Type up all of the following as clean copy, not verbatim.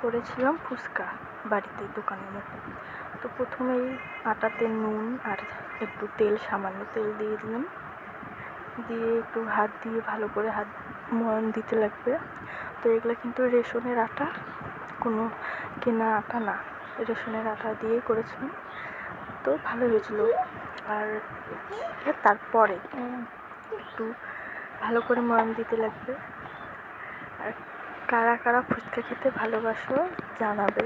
করেছিলাম ফুচকা বাড়িতে দোকানের মতো। তো প্রথমেই আটাতে নুন আর একটু তেল, সামান্য তেল দিয়ে দিলাম, দিয়ে একটু হাত দিয়ে ভালো করে হাত ময়ান দিতে লাগবে। তো এগুলো কিন্তু রেশনের আটা, কোনো কেনা আটা না, রেশনের আটা দিয়েই করেছিলাম। তো ভালো হয়েছিল। আর তারপরে একটু ভালো করে ময়ান দিতে লাগবে। আর কারা কারা ফুচকা খেতে ভালোবাসো জানাবে।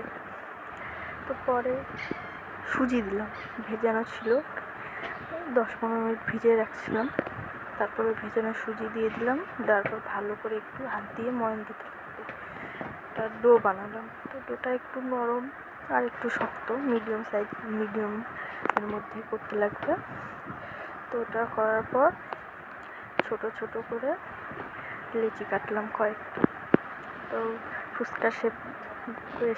তো পরে সুজি দিলাম, ভেজানো ছিল, 10-15 মিনিট ভিজিয়ে রাখছিলাম। তারপরে ভেজানো সুজি দিয়ে দিলাম, দেওয়ার পর ভালো করে একটু হাত দিয়ে ময়ান দিতে লাগবে। একটা ডো বানালাম। তো ডোটা একটু নরম আর একটু শক্ত, মিডিয়াম এর মধ্যে করতে লাগবে। তো ওটা করার পর ছোট ছোট করে লেচি কাটলাম কয়েকটা। তো ফুচকা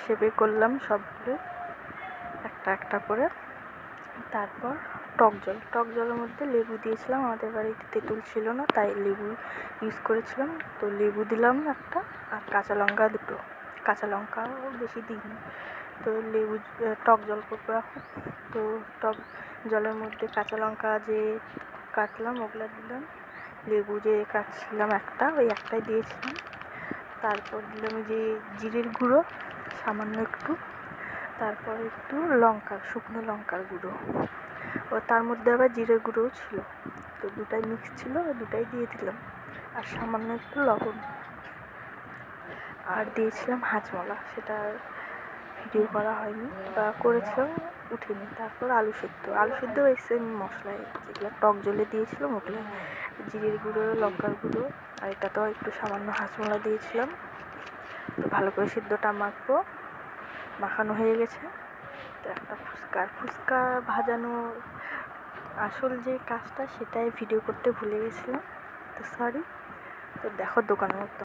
শেপে করলাম সবগুলো একটা একটা করে। তারপর টক জলের মধ্যে লেবু দিয়েছিলাম। আমাদের বাড়িতে তেঁতুল ছিল না, তাই লেবু ইউজ করেছিলাম। তো লেবু দিলাম একটা, আর কাঁচা লঙ্কা দুটো। কাঁচা লঙ্কাও বেশি দিইনি। তো টক জল করবো এখন। তো টক জলের মধ্যে কাঁচা লঙ্কা যে কাটলাম ওগুলো দিলাম, লেবু যে কাটছিলাম একটা, ওই একটাই দিয়েছিলাম। তারপর দিলাম যে জিরের গুঁড়ো সামান্য একটু, তারপর একটু শুকনো লঙ্কার গুঁড়ো, ও তার মধ্যে আবার জিরের গুঁড়োও ছিল। তো দুটাই মিক্স ছিল, দুটাই দিয়ে দিলাম। আর সামান্য একটু লবণ, আর দিয়েছিলাম হাজমলা, সেটা ভিডিও করা হয়নি বা করেছিলাম উঠিনি। তারপর আলু সেদ্ধ ওই সেম মশলায় যেগুলো টক জলে দিয়েছিলাম ওগুলো, জিরের গুঁড়ো, লঙ্কার গুঁড়ো, আর এটা তো একটু সামান্য হাজমলা দিয়েছিলাম। তো ভালো করে সিদ্ধটা মাখানো হয়ে গেছে। তো একটা ফুচকা ভাজানো আসল যে কাজটা, সেটাই ভিডিও করতে ভুলে গেছিলাম। তো সরি। তো দেখো দোকানের মতো